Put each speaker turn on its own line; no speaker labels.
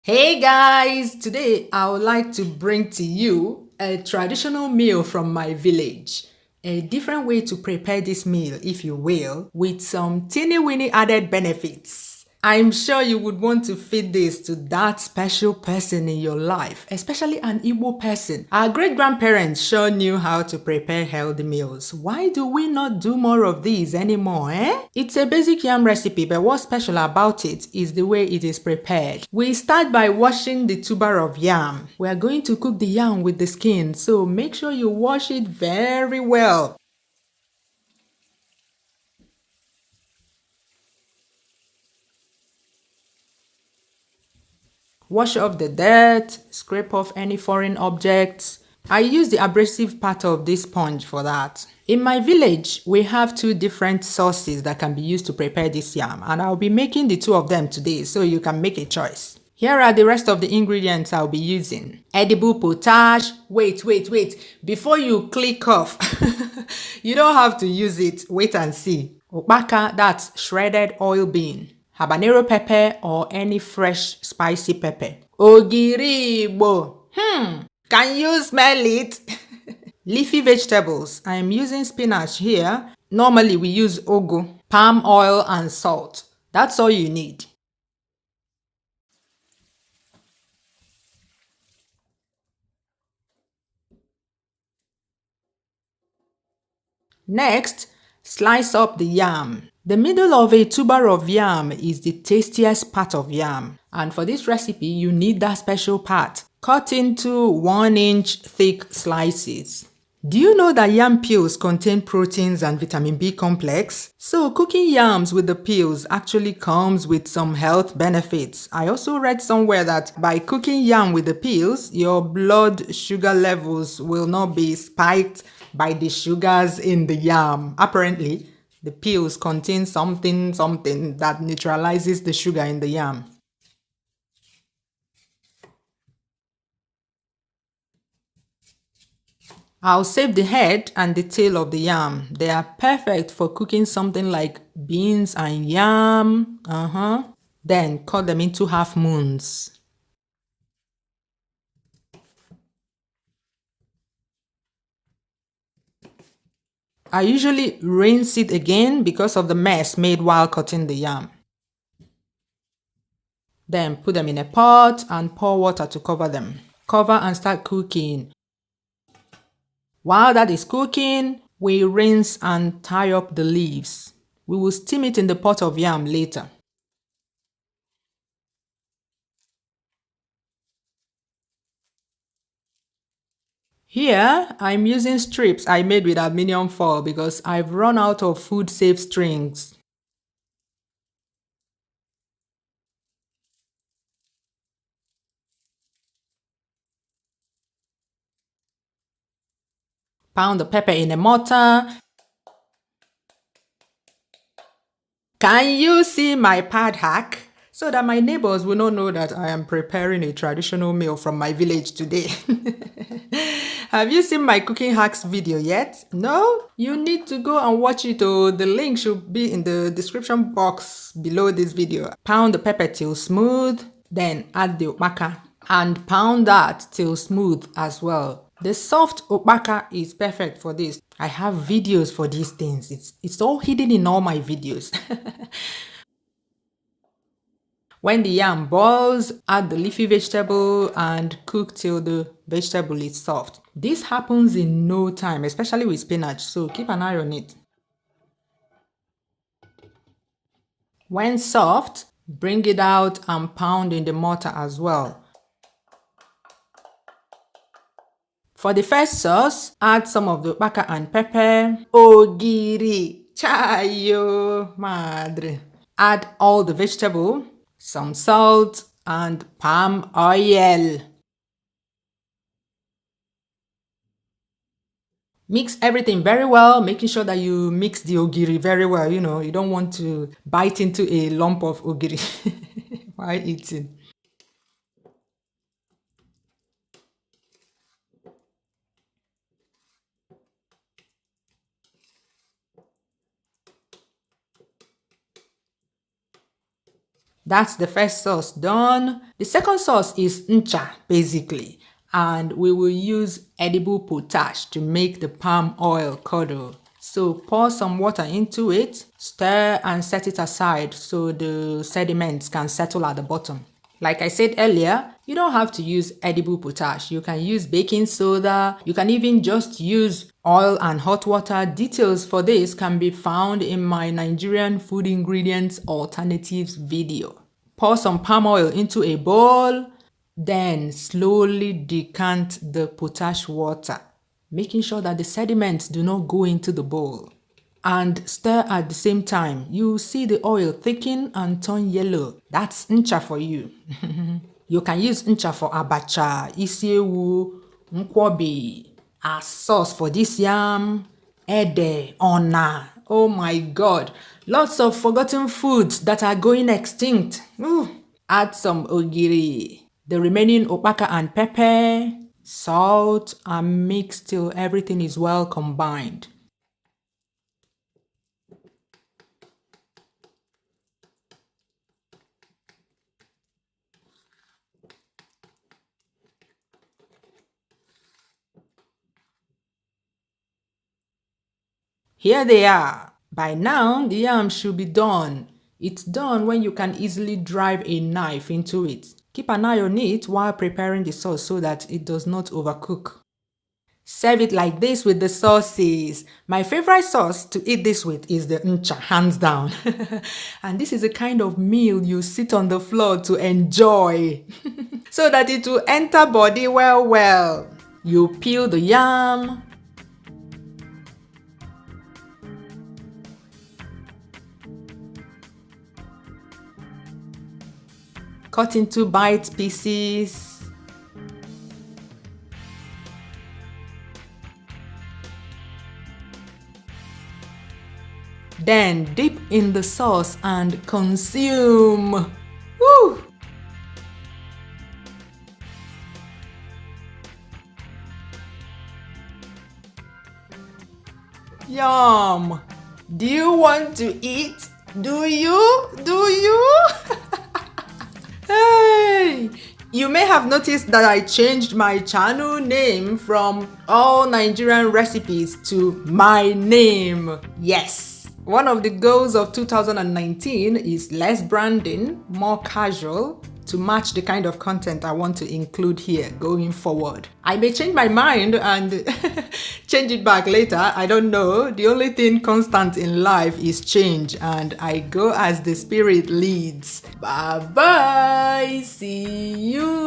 Hey guys, today I would like to bring to you a traditional meal from my village. A different way to prepare this meal, if you will, with some teeny weeny added benefits. I'm sure you would want to feed this to that special person in your life, especially an Igbo person. Our great grandparents sure knew how to prepare healthy meals. Why do we not do more of these anymore, eh? It's a basic yam recipe, but what's special about it is the way it is prepared. We start by washing the tuber of yam. We are going to cook the yam with the skin, so make sure you wash it very well. Wash off the dirt, scrape off any foreign objects. I use the abrasive part of this sponge for that. In my village, we have two different sauces that can be used to prepare this yam, and I'll be making the two of them today so you can make a choice. Here are the rest of the ingredients I'll be using. Edible potash. Wait. Before you click off, you don't have to use it. Wait and see. Okpaka, that's shredded oil bean. Habanero pepper or any fresh spicy pepper. Ogiribo. Can you smell it? Leafy vegetables. I am using spinach here. Normally we use ugu, palm oil and salt. That's all you need. Next, slice up the yam. The middle of a tuber of yam is the tastiest part of yam. And for this recipe, you need that special part. Cut into 1-inch thick slices. Do you know that yam peels contain proteins and vitamin B complex? So cooking yams with the peels actually comes with some health benefits. I also read somewhere that by cooking yam with the peels, your blood sugar levels will not be spiked by the sugars in the yam. Apparently, the peels contain something that neutralizes the sugar in the yam. I'll save the head and the tail of the yam. They are perfect for cooking something like beans and yam. Then cut them into half moons. I usually rinse it again because of the mess made while cutting the yam. Then put them in a pot and pour water to cover them. Cover and start cooking. While that is cooking, we rinse and tie up the leaves. We will steam it in the pot of yam later. Here, I'm using strips I made with aluminium foil because I've run out of food-safe strings. Pound the pepper in a mortar. Can you see my pad hack? So that my neighbors will not know that I am preparing a traditional meal from my village today. Have you seen my cooking hacks video yet? No? You need to go and watch it. Oh, the link should be in the description box below this video. Pound the pepper till smooth, then add the okpaka and pound that till smooth as well. The soft okpaka is perfect for this. I have videos for these things. It's all hidden in all my videos. When the yam boils, add the leafy vegetable and cook till the vegetable is soft. This happens in no time, especially with spinach, so keep an eye on it. When soft, bring it out and pound in the mortar as well. For the first sauce, add some of the baka and pepper. Ogiri, chayo, madre. Add all the vegetable, some salt, and palm oil. Mix everything very well, making sure that you mix the ogiri very well. You don't want to bite into a lump of ogiri while eating. That's the first sauce done. The second sauce is ncha, basically. And we will use edible potash to make the palm oil curdle. So pour some water into it, stir and set it aside so the sediments can settle at the bottom. Like I said earlier, you don't have to use edible potash. You can use baking soda. You can even just use oil and hot water. Details for this can be found in my Nigerian food ingredients alternatives video. Pour some palm oil into a bowl, then slowly decant the potash water, making sure that the sediments do not go into the bowl. And stir at the same time. You see the oil thicken and turn yellow. That's ncha for you. You can use ncha for abacha, isiewu, nkwobi, as sauce for this yam, ede, ona. Oh my God. Lots of forgotten foods that are going extinct. Ooh. Add some ogiri, the remaining opaka and pepper, salt, and mix till everything is well combined. Here they are. By now, the yam should be done. It's done when you can easily drive a knife into it. Keep an eye on it while preparing the sauce so that it does not overcook. Serve it like this with the sauces. My favorite sauce to eat this with is the ncha, hands down. And this is a kind of meal you sit on the floor to enjoy so that it will enter body well. You peel the yam, cut into bite pieces. Then dip in the sauce and consume. Woo! Yum! Do you want to eat? Do you? Hey! You may have noticed that I changed my channel name from All Nigerian Recipes to my name. Yes! One of the goals of 2019 is less branding, more casual, to match the kind of content I want to include here going forward. I may change my mind and change it back later, I don't know. The only thing constant in life is change, and I go as the spirit leads. Bye bye, see you